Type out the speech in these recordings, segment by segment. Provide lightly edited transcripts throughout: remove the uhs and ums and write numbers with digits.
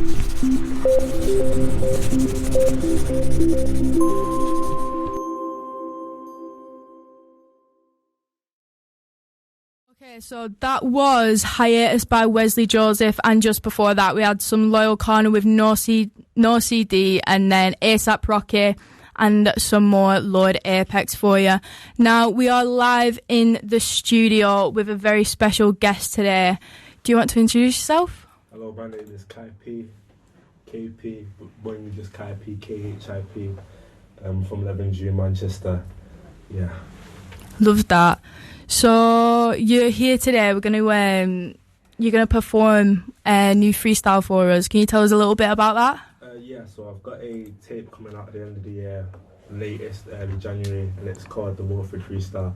Okay, so that was Hiatus by Wesley Joseph, and just before that we had some Loyal Corner with No CD, and then ASAP Rocky and some more Lord Apex for you. Now we are live in the studio with a very special guest today. Do you want to introduce yourself? Hello, my name is Khi-P, K-P, born just Khi-P, K-H-I-P, from Levenshulme, Manchester. Yeah. Love that. So you're here today. We're you're gonna perform a new freestyle for us. Can you tell us a little bit about that? Yeah. So I've got a tape coming out at the end of the year, latest early January, and it's called the Wilfred Freestyle.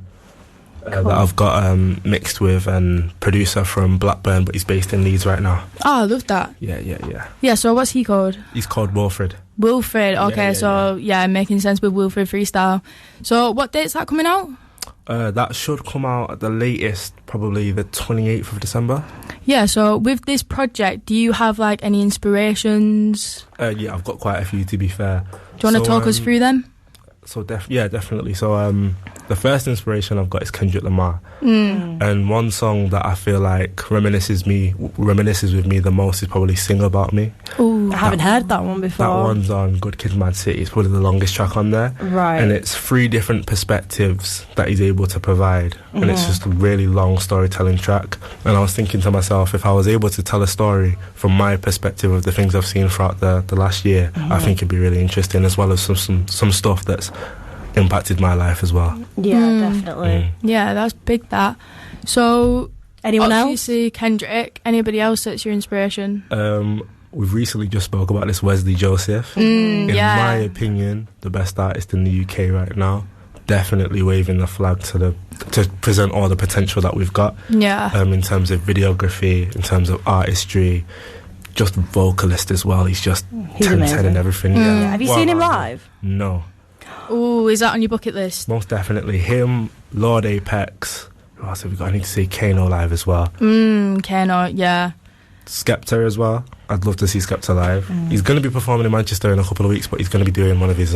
Cool. That I've got mixed with a producer from Blackburn, but he's based in Leeds right now. Oh, I love that. Yeah. Yeah. So what's he called? He's called Wilfred. Wilfred. Okay. Yeah, making sense with Wilfred Freestyle. So what date's that coming out? That should come out at the latest, probably the 28th of December. Yeah, so with this project, do you have like any inspirations? Yeah, I've got quite a few, to be fair. Do you want to talk us through them? So definitely. So the first inspiration I've got is Kendrick Lamar, and one song that I feel like reminisces with me the most is probably "Sing About Me." Ooh, I haven't heard that one before. That one's on Good Kid, Mad City. It's probably the longest track on there, right? And it's 3 different perspectives that he's able to provide, and it's just a really long storytelling track. And I was thinking to myself, if I was able to tell a story from my perspective of the things I've seen throughout the last year, I think it'd be really interesting, as well as some stuff that's impacted my life as well. Yeah, definitely. Yeah, that's big, that. So anyone else? Obviously Kendrick. Anybody else that's your inspiration? We've recently just spoke about this Wesley Joseph. In my opinion, the best artist in the UK right now. Definitely waving the flag to present all the potential that we've got. Yeah. In terms of videography, in terms of artistry, just vocalist as well. He's 10 and everything. Yeah. Have you seen him live? No. Oh, is that on your bucket list? Most definitely. Him, Lord Apex. Who else have we got? I need to see Kano live as well. Kano, yeah. Skepta as well. I'd love to see Skepta live. He's going to be performing in Manchester in a couple of weeks, but he's going to be doing one of his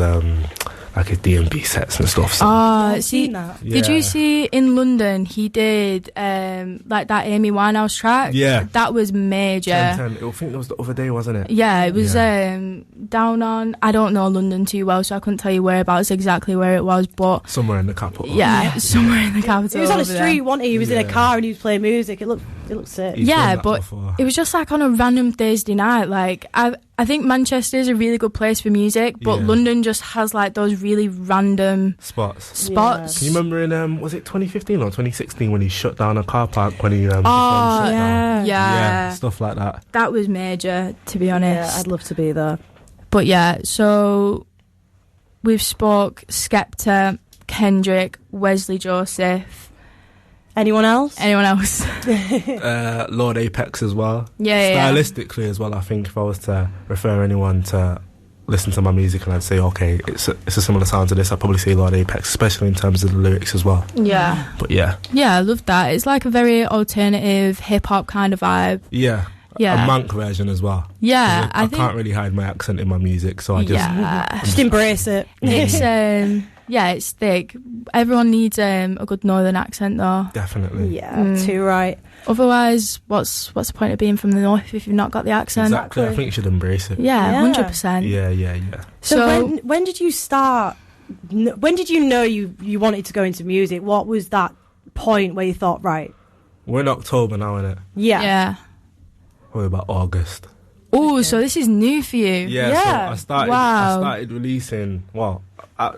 his D&B sets and stuff. So. I've seen that. Yeah. Did you see in London he did like that Amy Winehouse track? Yeah. That was major. 10. I think it was the other day, wasn't it? Yeah, it was down on, I don't know London too well, so I couldn't tell you whereabouts exactly where it was, but somewhere in the capital. Yeah, somewhere in the capital. He was on a street, wasn't he? He was in a car and he was playing music. It looked sick. Yeah, but it was just like on a random Thursday night. Like I think Manchester is a really good place for music, but London just has like those really random spots. Yeah. Can you remember in was it 2015 or 2016 when he shut down a car park when he stuff like that. That was major, to be honest. Yeah, I'd love to be there. But yeah, so we've spoke Skepta, Kendrick, Wesley Joseph. Anyone else? Lord Apex as well. Yeah. Stylistically as well, I think if I was to refer anyone to listen to my music and I'd say, okay, it's a similar sound to this, I'd probably say Lord Apex, especially in terms of the lyrics as well. Yeah. But yeah. Yeah, I love that. It's like a very alternative hip-hop kind of vibe. Yeah. A monk version as well. Yeah. I can't really hide my accent in my music, so I just embrace it. It's it's thick. Everyone needs a good northern accent though. Definitely. Yeah, too right. Otherwise, what's the point of being from the north if you've not got the accent? Exactly. I think you should embrace it. Yeah, 100%. Yeah. So when did you start? When did you know you wanted to go into music? What was that point where you thought, right? We're in October now, innit? Yeah. We're about August. Oh, so this is new for you. Yeah. So I started releasing.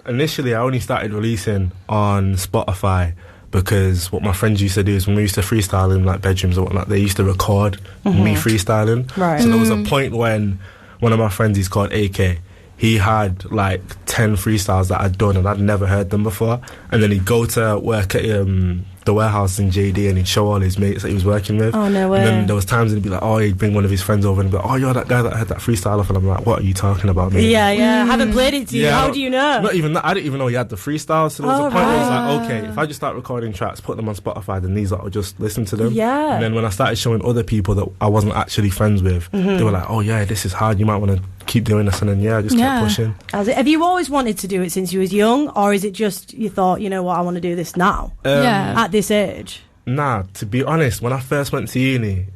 Initially I only started releasing on Spotify because what my friends used to do is when we used to freestyle in like bedrooms or whatnot, they used to record me freestyling. Right. So there was a point when one of my friends, he's called AK, he had like 10 freestyles that I'd done and I'd never heard them before. And then he'd go to work at the warehouse in JD and he'd show all his mates that he was working with. Oh, no way. And then there was times he'd be like, oh, he'd bring one of his friends over and be like, oh, you're that guy that I had that freestyle off. And I'm like, what are you talking about, mate? Yeah, I haven't played it to you. How do you know? Not even that. I didn't even know he had the freestyle. So there was a point where I was like, okay, if I just start recording tracks, put them on Spotify, then these lot will just listen to them. Yeah. And then when I started showing other people that I wasn't actually friends with, they were like, oh, yeah, this is hard. You might want to keep doing this. And then, I just kept pushing. Have you always wanted to do it since you was young? Or is it just you thought, you know what, I want to do this now? At this age? Nah, to be honest, when I first went to uni,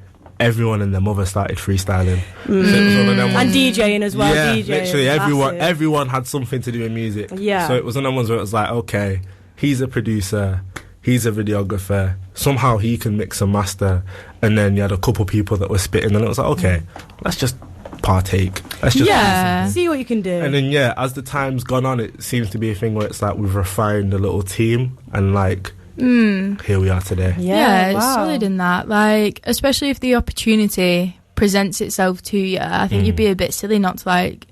everyone and their mother started freestyling. So it was one of them and DJing as well. Yeah, DJing, literally everyone had something to do with music. Yeah. So it was one of them ones where it was like, okay, he's a producer, he's a videographer, somehow he can mix and master. And then you had a couple people that were spitting, and it was like, okay, let's just partake. Let's just see what you can do. And then as the time's gone on, it seems to be a thing where it's like we've refined a little team, and like here we are today. It's solid in that. Like, especially if the opportunity presents itself to you, I think you'd be a bit silly not to like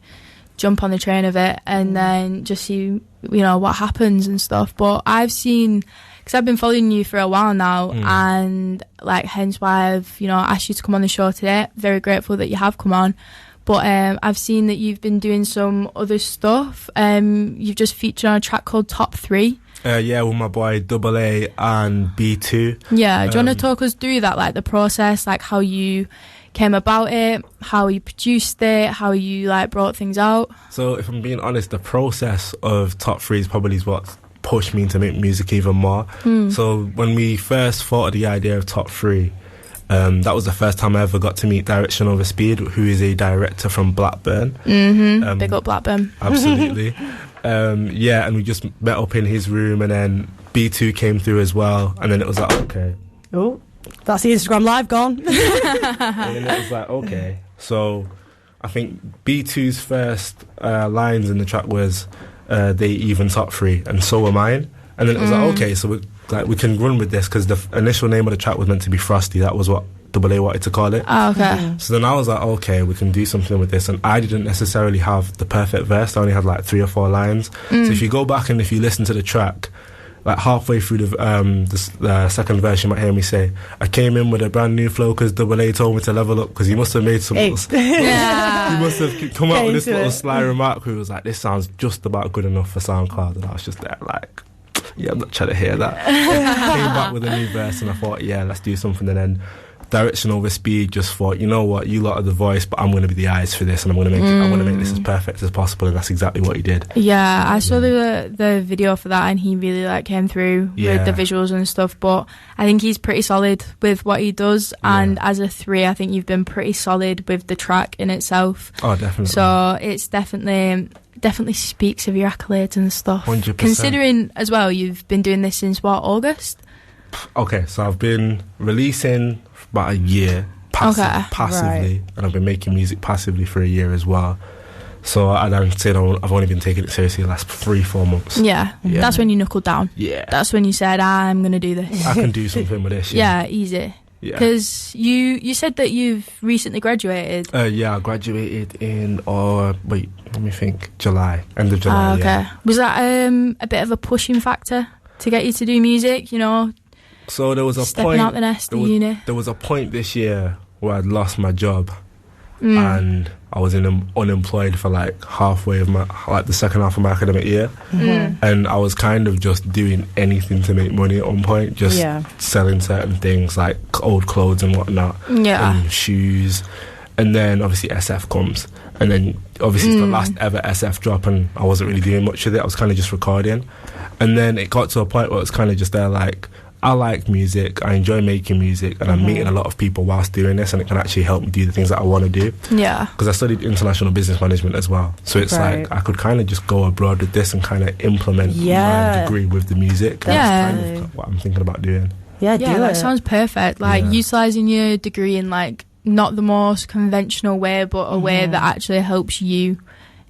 jump on the train of it and then just see, what happens and stuff. But I've seen, because I've been following you for a while now, and like hence why I've asked you to come on the show today. Very grateful that you have come on. But I've seen that you've been doing some other stuff. You've just featured on a track called Top 3. With my boy Double A and B2. Yeah, do you want to talk us through that, like the process, like how you came about it, how you produced it, how you like brought things out? So if I'm being honest, the process of Top 3 is probably what pushed me to make music even more. So when we first thought of the idea of Top 3, that was the first time I ever got to meet Direction Over Speed, who is a director from Blackburn. Big up Blackburn. Absolutely. And we just met up in his room, and then B2 came through as well, and then it was like, okay. Oh, that's the Instagram live gone. And then it was like, okay. So I think B2's first lines in the track was, they even Top 3, and so were mine. And then it was like, okay, so we can run with this, because the initial name of the track was meant to be Frosty. That was what Double A wanted to call it. Oh, okay. So then I was like, okay, we can do something with this. And I didn't necessarily have the perfect verse. I only had like 3 or 4 lines. So if you go back and if you listen to the track, like halfway through the second verse, you might hear me say, I came in with a brand new flow because Double A told me to level up, because he must have made some he must have come out with this little sly remark where he was like, this sounds just about good enough for SoundCloud. And I was just there like, I'm not trying to hear that. Came back with a new verse, and I thought, let's do something. And then Direction Over Speed just thought, you know what, you lot are the voice, but I'm going to be the eyes for this, and I'm going to make I want to make this as perfect as possible. And that's exactly what he did. I saw the video for that, and he really like came through with the visuals and stuff. But I think he's pretty solid with what he does, and as a 3, I think you've been pretty solid with the track in itself. Oh, definitely. So it's definitely speaks of your accolades and stuff. 100%. Considering as well, you've been doing this since what, August? Okay, so I've been releasing for about a year passively, and I've been making music passively for a year as well. So I'd say I've only been taking it seriously the last 3-4 months. Yeah, that's when you knuckled down. Yeah, that's when you said, I'm going to do this. I can do something with this. Yeah, easy. Because you said that you've recently graduated. I graduated in July, end of July. Okay. Was that a bit of a pushing factor to get you to do music? So there was a stepping point out the nest, uni. There was a point this year where I'd lost my job, and I was unemployed for like halfway of the second half of my academic year, and I was kind of just doing anything to make money at one point, just selling certain things like old clothes and whatnot, and shoes. And then obviously SF comes, and then obviously it's the last ever SF drop, and I wasn't really doing much with it. I was kind of just recording, and then it got to a point where it's kind of just there like, I like music, I enjoy making music, and I'm meeting a lot of people whilst doing this, and it can actually help me do the things that I want to do. Yeah. Because I studied international business management as well, so it's like I could kind of just go abroad with this and kind of implement my degree with the music. That's kind of what I'm thinking about doing. That sounds perfect. Like utilising your degree in like not the most conventional way, but a way that actually helps you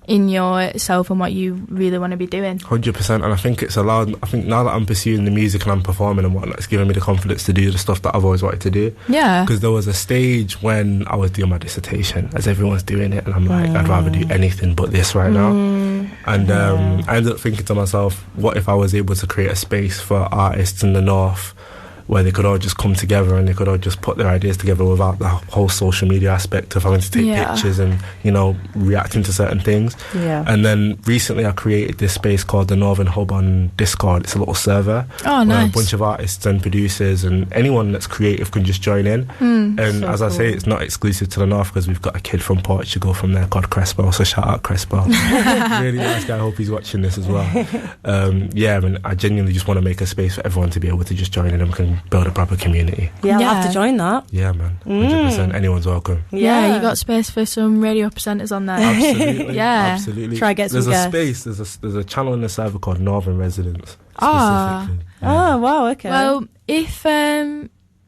in yourself and what you really want to be doing. 100%, and I think it's allowed. I think now that I'm pursuing the music and I'm performing and whatnot, it's given me the confidence to do the stuff that I've always wanted to do. Yeah. Because there was a stage when I was doing my dissertation, as everyone's doing it, and I'm like, I'd rather do anything but this right now. And I ended up thinking to myself, what if I was able to create a space for artists in the North where they could all just come together and they could all just put their ideas together without the whole social media aspect of having to take pictures and, you know, reacting to certain things. Yeah. And then recently I created this space called the Northern Hub on Discord. It's a little server. Oh, nice. Where a bunch of artists and producers and anyone that's creative can just join in. And So as I say, cool. it's not exclusive to the North because we've got a kid from Portugal from there called Crespo, so shout out Crespo. Really nice guy. I hope he's watching this as well. Yeah, I mean, I genuinely just want to make a space for everyone to be able to just join in and we can build a proper community. Yeah, I'll have to join that. Yeah, man. 100%. Anyone's welcome. Yeah, you got space for some radio presenters on there. Absolutely. Yeah. Absolutely. Try get some There's a guests. space. There's a channel in the server called Northern Residents. Ah. Specifically. Oh, wow, okay. Well, if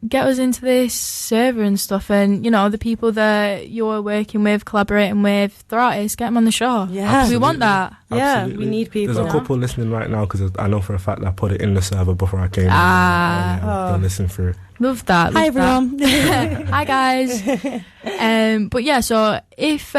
get us into this server and stuff, and you know the people that you're working with, collaborating with, the artists, get them on the show. Yeah. We want that. Yeah, Absolutely. we need people. There's a couple listening right now because I know for a fact that I put it in the server before I came. Ah. They'll listen through. Love that. Hi, love that. everyone. Hi guys. But yeah, so if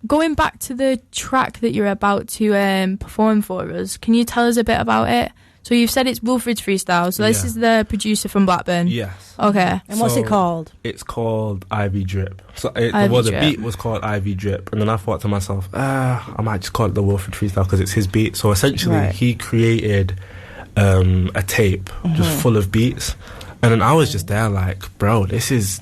going back to the track that you're about to perform for us, can you tell us a bit about it? So you've said it's Wilfred Freestyle. So this is the producer from Blackburn. Yes. Okay. And what's it called? It's called Ivy Drip. So Ivy the Drip. beat was called Ivy Drip, and then I thought to myself, I might just call it the Wilfred Freestyle because it's his beat. So essentially, he created a tape just full of beats, and then I was just there like, bro, this is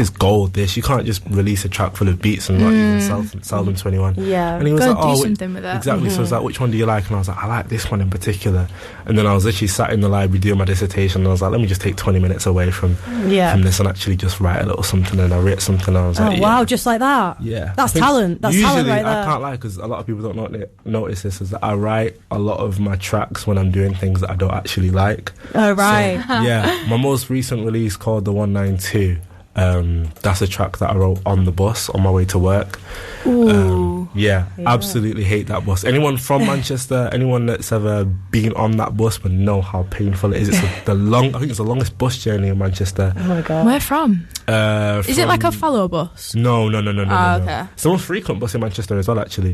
gold. You can't just release a track full of beats and not even sell them to anyone. Yeah. And he was Gotta like, do oh, something with it. Exactly. So I was like, which one do you like? And I was like, I like this one in particular. And then I was literally sat in the library doing my dissertation, and I was like, let me just take 20 minutes away from this and actually just write a little something. And I wrote something, and I was like, wow, just like that. Yeah. That's talent. That's talent right there. I can't lie because a lot of people don't notice this, is that I write a lot of my tracks when I'm doing things that I don't actually like. Oh, right. So, yeah. My most recent release called The 192. That's a track that I wrote on the bus on my way to work. Ooh. Yeah, absolutely hate that bus. Anyone from Manchester, anyone that's ever been on that bus would know how painful it is. It's I think it's the longest bus journey in Manchester. Oh my god. Where from? Is it like a follow bus? No. Okay. It's the most frequent bus in Manchester as well, actually.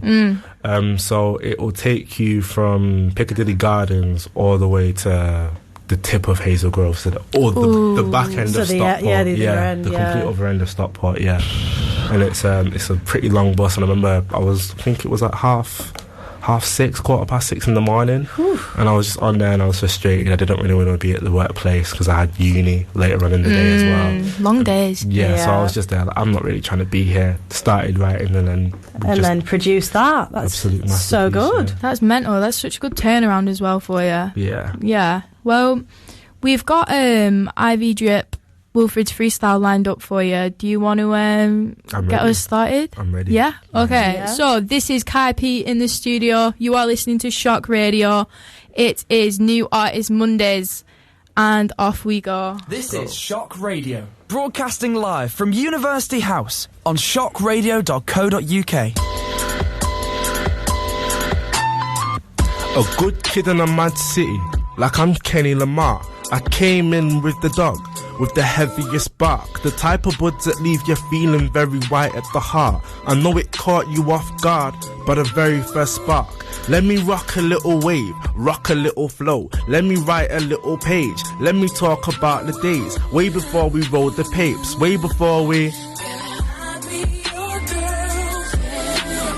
So it will take you from Piccadilly Gardens all the way to the tip of Hazel Grove, so the back end So of the Stockport, end, complete other end of Stockport, and it's a pretty long bus. And I remember I think it was like half 6, 6:15 in the morning, and I was just on there and I was frustrated. I didn't really want to be at the workplace because I had uni later on in the day as well. Long days. Yeah, so I was just there. Like, I'm not really trying to be here. Started writing and then produce that. That's absolute so good. Yeah. That's mental. That's such a good turnaround as well for you. Yeah. Yeah. Well, we've got Ivy Drip, Wilfred's Freestyle lined up for you. Do you want to get us started? I'm ready. Yeah? Okay. Yeah. So this is Khi-P in the studio. You are listening to Shock Radio. It is New Artist Mondays. And off we go. This is Shock Radio, broadcasting live from University House on shockradio.co.uk. A good kid in a mad city, like I'm Kenny Lamar. I came in with the dog, with the heaviest bark, the type of buds that leave you feeling very white at the heart. I know it caught you off guard, but the very first spark. Let me rock a little wave, rock a little flow. Let me write a little page. Let me talk about the days, way before we rolled the papes, way before we...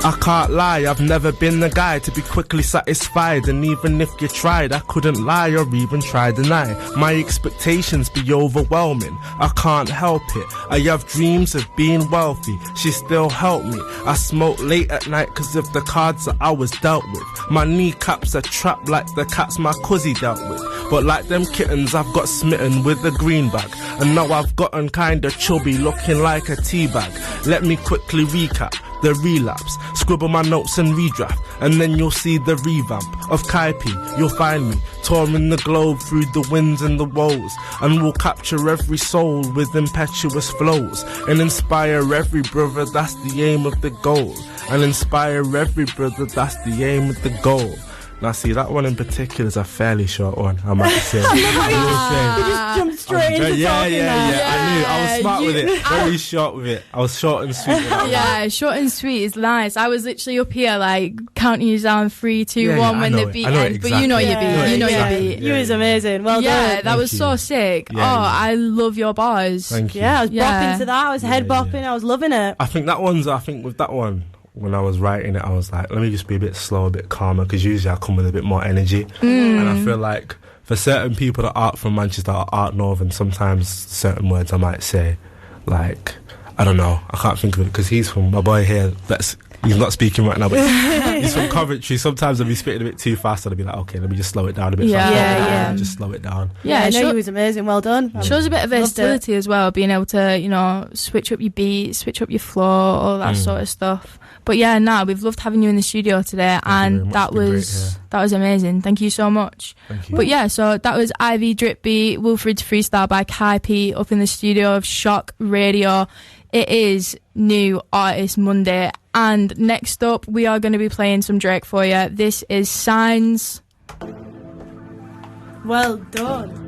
I can't lie, I've never been the guy to be quickly satisfied. And even if you tried, I couldn't lie or even try deny. My expectations be overwhelming, I can't help it. I have dreams of being wealthy, she still helped me. I smoke late at night cause of the cards that I was dealt with. My kneecaps are trapped like the cats my cuzzy dealt with. But like them kittens, I've got smitten with a greenback. And now I've gotten kinda chubby, looking like a teabag. Let me quickly recap. the relapse. Scribble my notes and redraft, and then you'll see the revamp of Khi-P. You'll find me touring the globe through the winds and the woes, and we'll capture every soul with impetuous flows, and inspire every brother, that's the aim of the goal. And inspire every brother, that's the aim of the goal. Now see, that one in particular is a fairly short one, I might say. You just jumped straight into talking yeah. there. I knew, I was smart with it, very short with it. I was short and sweet with that one. Yeah, short and sweet is nice. I was literally up here like counting you down 3, 2, 1 when the beat ends. But you know your beat. You know your beat. You was amazing. Well done. Yeah, that was so sick. I love your bars. Thank you. Yeah, I was bopping to that. I was head bopping. I was loving it. I think with that one, when I was writing it, I was like, let me just be a bit slow, a bit calmer, because usually I come with a bit more energy. And I feel like for certain people that aren't from Manchester or aren't Northern, sometimes certain words I might say, like, I don't know, I can't think of it, because he's from, my boy here, he's not speaking right now, but he's from Coventry. Sometimes I'll be spitting a bit too fast, and I'll be like, okay, let me just slow it down a bit. Just slow it down. Yeah, I know he was amazing. Well done. Shows a bit of versatility as well, being able to, switch up your beat, switch up your flow, all that sort of stuff. But yeah, we've loved having you in the studio today, and that was amazing. Thank you so much. Thank you. But yeah, so that was Ivy Drip Beat, Wilfred Freestyle by Khi-P up in the studio of Shock Radio. It is New Artist Monday, and next up we are going to be playing some Drake for you. This is Signs. Well done.